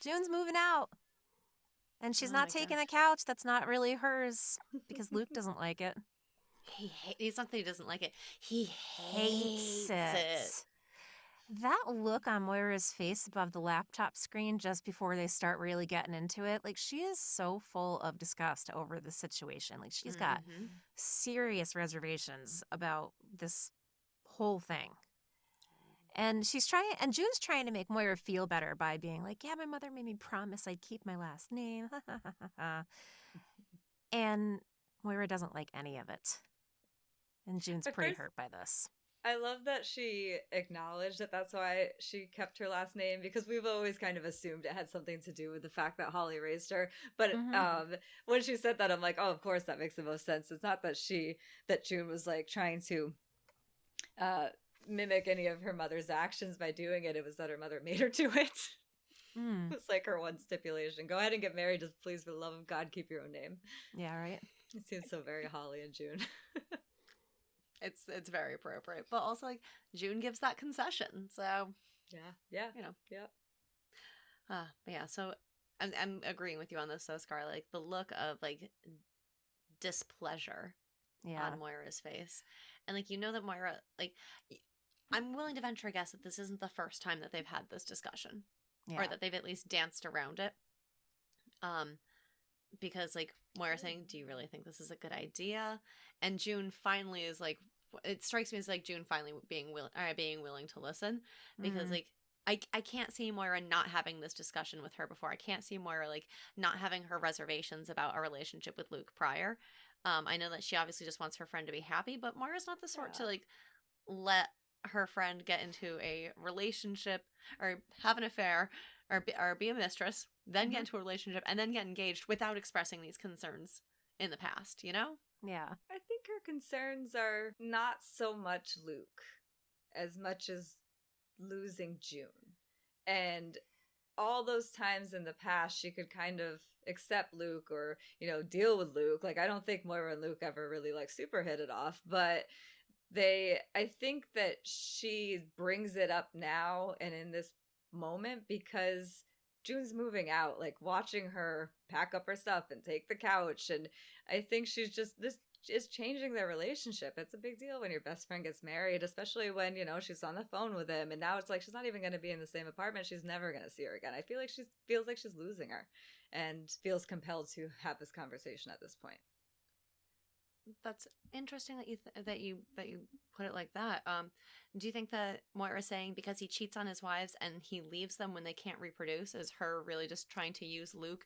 June's moving out. And she's Oh not my taking gosh. the couch that's not really hers because Luke doesn't like it. He's not that he doesn't like it. He Hates hates it. it. That look on Moira's face above the laptop screen just before they start really getting into it, like she is so full of disgust over the situation. Like she's got Mm-hmm. serious reservations about this whole thing. And June's trying to make Moira feel better by being like, yeah, my mother made me promise I'd keep my last name. And Moira doesn't like any of it. And June's At pretty first, hurt by this. I love that she acknowledged that that's why she kept her last name, because we've always kind of assumed it had something to do with the fact that Holly raised her. But Mm-hmm. when she said that, I'm like, oh, of course that makes the most sense. It's not that June was like trying to uh, mimic any of her mother's actions by doing it. It was that her mother made her do it. Mm. It was like her one stipulation. Go ahead and get married, just please, for the love of God, keep your own name. Yeah, right? It seems so very Holly and June. It's very appropriate, but also like June gives that concession, so yeah, you know. yeah. But yeah, so I'm agreeing with you on this though, Scarlett. Like the look of like displeasure Yeah. on Moira's face, and like that Moira, like I'm willing to venture a guess that this isn't the first time that they've had this discussion, Yeah. or that they've at least danced around it. Because like Moira saying, "Do you really think this is a good idea?" And June finally is like, it strikes me as like June finally being willing to listen, because like I can't see Moira not having this discussion with her before. I can't see Moira like not having her reservations about a relationship with Luke prior. I know that she obviously just wants her friend to be happy, but Moira's not the sort to like let her friend get into a relationship or have an affair or be a mistress, then get into a relationship and then get engaged without expressing these concerns in the past, you know? Yeah. I think her concerns are not so much Luke as much as losing June. And all those times in the past, she could kind of accept Luke or, deal with Luke. Like, I don't think Moira and Luke ever really, like, super hit it off. But I think that she brings it up now and in this moment because June's moving out, like watching her pack up her stuff and take the couch. And I think she's just, this is changing their relationship. It's a big deal when your best friend gets married, especially when, she's on the phone with him. And now it's like she's not even going to be in the same apartment. She's never going to see her again. I feel like she feels like she's losing her and feels compelled to have this conversation at this point. That's interesting that you put it like that. Do you think that Moira saying because he cheats on his wives and he leaves them when they can't reproduce is her really just trying to use Luke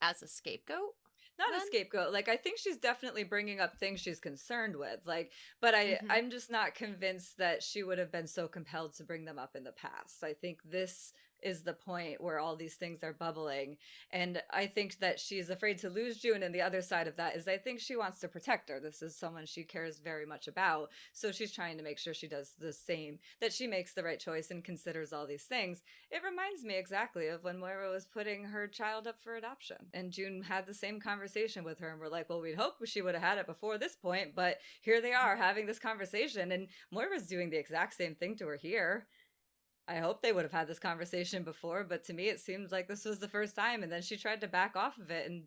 as a scapegoat? Not a scapegoat. Like, I think she's definitely bringing up things she's concerned with. Like, but I'm just not convinced that she would have been so compelled to bring them up in the past. I think this is the point where all these things are bubbling. And I think that she's afraid to lose June. And the other side of that is I think she wants to protect her. This is someone she cares very much about. So she's trying to make sure she does the same, that she makes the right choice and considers all these things. It reminds me exactly of when Moira was putting her child up for adoption. And June had the same conversation with her. And we're like, well, we'd hope she would have had it before this point. But here they are having this conversation. And Moira's doing the exact same thing to her here. I hope they would have had this conversation before, but to me it seems like this was the first time. And then she tried to back off of it, and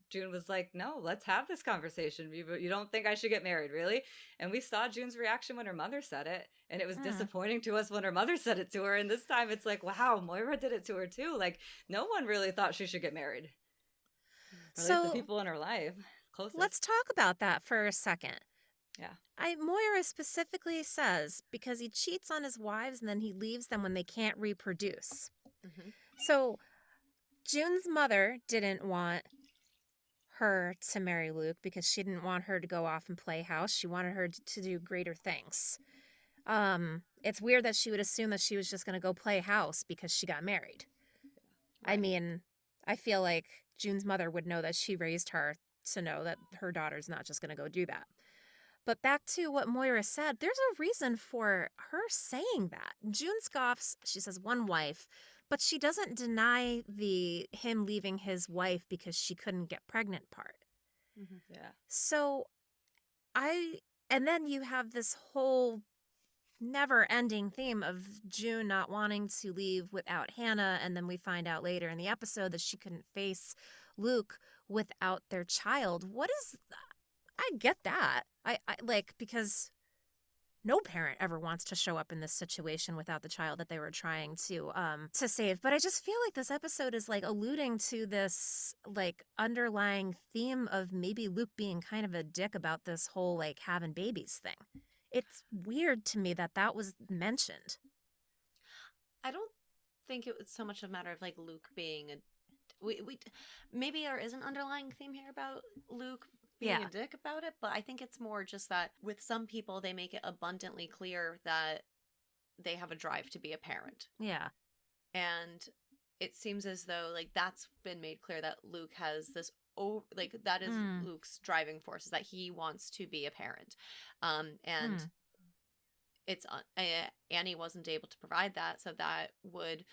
June was like, no, let's have this conversation. You don't think I should get married, really? And we saw June's reaction when her mother said it, and it was disappointing to us when her mother said it to her. And this time it's like, wow, Moira did it to her too. Like, no one really thought she should get married. Or at least the people in her life closest. Let's talk about that for a second. Yeah. Moira specifically says because he cheats on his wives and then he leaves them when they can't reproduce. Mm-hmm. So June's mother didn't want her to marry Luke because she didn't want her to go off and play house. She wanted her to do greater things. It's weird that she would assume that she was just going to go play house because she got married. Right. I mean, I feel like June's mother would know that she raised her to know that her daughter's not just going to go do that. But back to what Moira said, there's a reason for her saying that. June scoffs, she says one wife, but she doesn't deny him leaving his wife because she couldn't get pregnant part. Mm-hmm. Yeah. So and then you have this whole never-ending theme of June not wanting to leave without Hannah, and then we find out later in the episode that she couldn't face Luke without their child. What is... I get that. I like, because no parent ever wants to show up in this situation without the child that they were trying to save. But I just feel like this episode is like alluding to this like underlying theme of maybe Luke being kind of a dick about this whole like having babies thing. It's weird to me that that was mentioned. I don't think it was so much a matter of like Luke being a we maybe there is an underlying theme here about Luke being a dick about it, but I think it's more just that with some people they make it abundantly clear that they have a drive to be a parent. Yeah. And it seems as though like that's been made clear that Luke has this like that is Luke's driving force, is that he wants to be a parent. And it's Annie wasn't able to provide that, so that would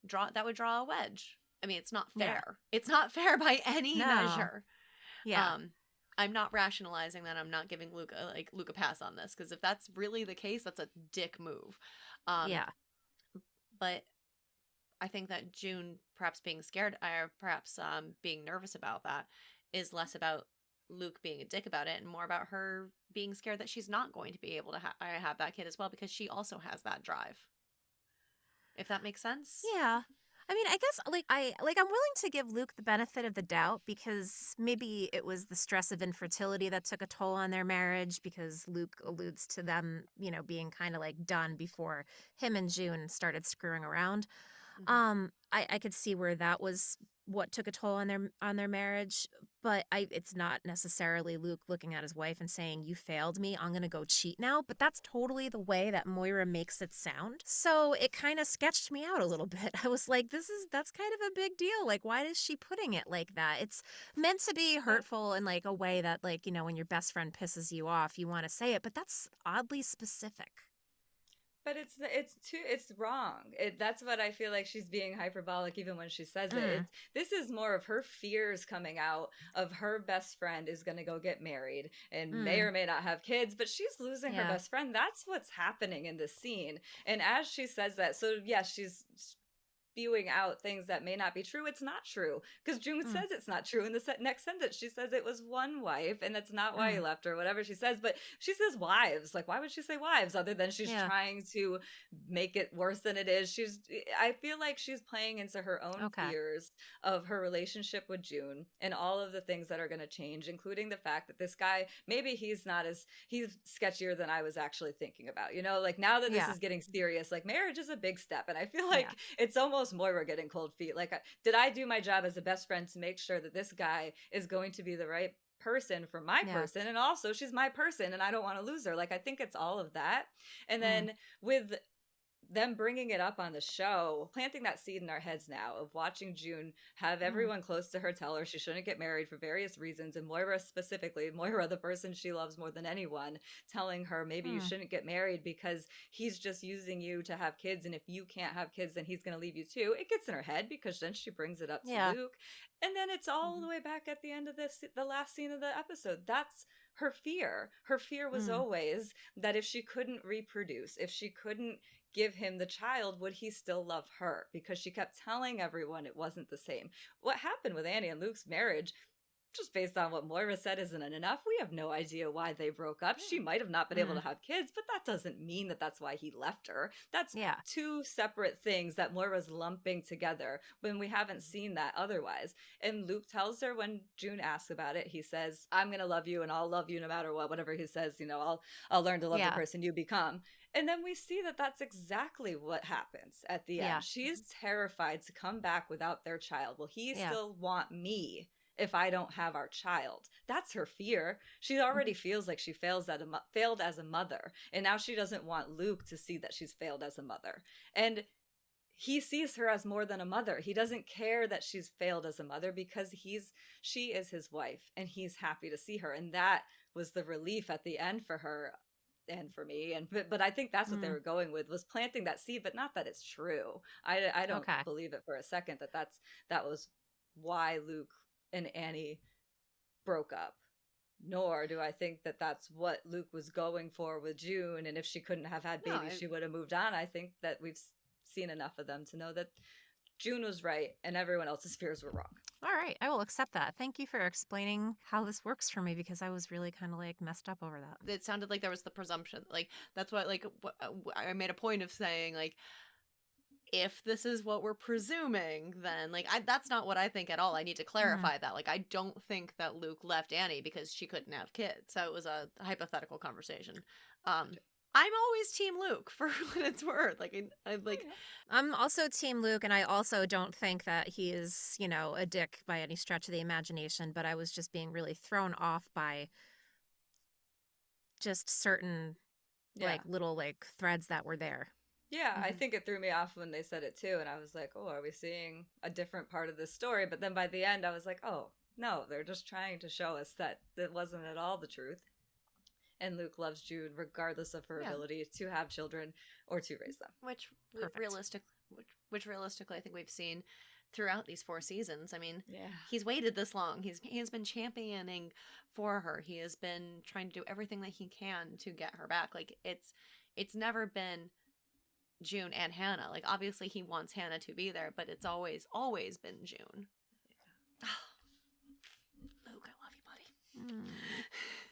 draw a wedge. I mean, it's not fair. Yeah. It's not fair by any measure. Yeah. I'm not rationalizing that. I'm not giving Luke a pass on this, because if that's really the case, that's a dick move. Yeah. But I think that June perhaps being scared, or perhaps being nervous about that, is less about Luke being a dick about it and more about her being scared that she's not going to be able to have that kid as well, because she also has that drive. If that makes sense? Yeah. I mean, I guess I'm willing to give Luke the benefit of the doubt, because maybe it was the stress of infertility that took a toll on their marriage, because Luke alludes to them, being kind of like done before him and June started screwing around. Mm-hmm. I could see where that was what took a toll on their marriage, but it's not necessarily Luke looking at his wife and saying, "You failed me, I'm gonna go cheat now." But that's totally the way that Moira makes it sound. So it kind of sketched me out a little bit. I was like, that's kind of a big deal. Like, why is she putting it like that? It's meant to be hurtful in like a way that, like, when your best friend pisses you off, you want to say it, but that's oddly specific. But it's wrong. That's what I feel like she's being hyperbolic even when she says it. This is more of her fears coming out of her best friend is going to go get married and may or may not have kids, but she's losing her best friend. That's what's happening in this scene. And as she says that, so yes, she's spewing out things that may not be true. It's not true, because June says it's not true in the next sentence. She says it was one wife and that's not why he left her, whatever she says. But she says wives. Like, why would she say wives other than she's trying to make it worse than it is? I feel like she's playing into her own fears of her relationship with June and all of the things that are going to change, including the fact that this guy, maybe he's sketchier than I was actually thinking about, like now that this is getting serious, like marriage is a big step. And I feel like it's almost Moira getting cold feet. Like, did I do my job as a best friend to make sure that this guy is going to be the right person for my person, and also she's my person and I don't want to lose her? Like, I think it's all of that. And then with them bringing it up on the show, planting that seed in our heads now of watching June have everyone close to her tell her she shouldn't get married for various reasons, and Moira specifically, the person she loves more than anyone, telling her maybe you shouldn't get married because he's just using you to have kids, and if you can't have kids then he's going to leave you too. It gets in her head because then she brings it up to Luke, and then it's all the way back at the end of the last scene of the episode. That's her fear. Her fear was always that if she couldn't reproduce, if she couldn't give him the child, would he still love her? Because she kept telling everyone it wasn't the same. What happened with Annie and Luke's marriage, just based on what Moira said, isn't enough. We have no idea why they broke up. She might have not been able to have kids, but that doesn't mean that that's why he left her. That's two separate things that Moira's lumping together when we haven't seen that otherwise. And Luke tells her when June asks about it, he says, "I'm going to love you and I'll love you no matter what." Whatever he says, I'll learn to love the person you become. And then we see that that's exactly what happens at the end. She's terrified to come back without their child. Will he still want me if I don't have our child? That's her fear. She already feels like she failed as a mother. And now she doesn't want Luke to see that she's failed as a mother. And he sees her as more than a mother. He doesn't care that she's failed as a mother because she is his wife and he's happy to see her. And that was the relief at the end for her and for me. But I think that's what they were going with, was planting that seed, but not that it's true. I don't believe it for a second that was why Luke and Annie broke up. nor do I think that that's what Luke was going for with June. And if she couldn't have had No, babies, she would have moved on. I think that we've seen enough of them to know that June was right and everyone else's fears were wrong. All right, I will accept that. Thank you for explaining how this works for me, because I was really kind of like messed up over that. it sounded like there was the presumption. Like, that's what, like, I made a point of saying, like, if this is what we're presuming, then, like, that's not what I think at all. I need to clarify that. Like, I don't think that Luke left Annie because she couldn't have kids. So it was a hypothetical conversation. I'm always Team Luke, for what it's worth. Like, I'm also Team Luke, and I also don't think that he is, you know, a dick by any stretch of the imagination, but I was just being really thrown off by just certain, like, little, like, threads that were there. Yeah, I think it threw me off when they said it too, and I was like, oh, are we seeing a different part of this story? But then by the end, I was like, oh, no, they're just trying to show us that it wasn't at all the truth. And Luke loves June regardless of her ability to have children or to raise them. Which realistically, I think we've seen throughout these 4 seasons. I mean, he's waited this long. He's been championing for her. He has been trying to do everything that he can to get her back. Like, it's never been June and Hannah. Like, obviously he wants Hannah to be there, but it's always been June. Yeah. Luke, I love you, buddy.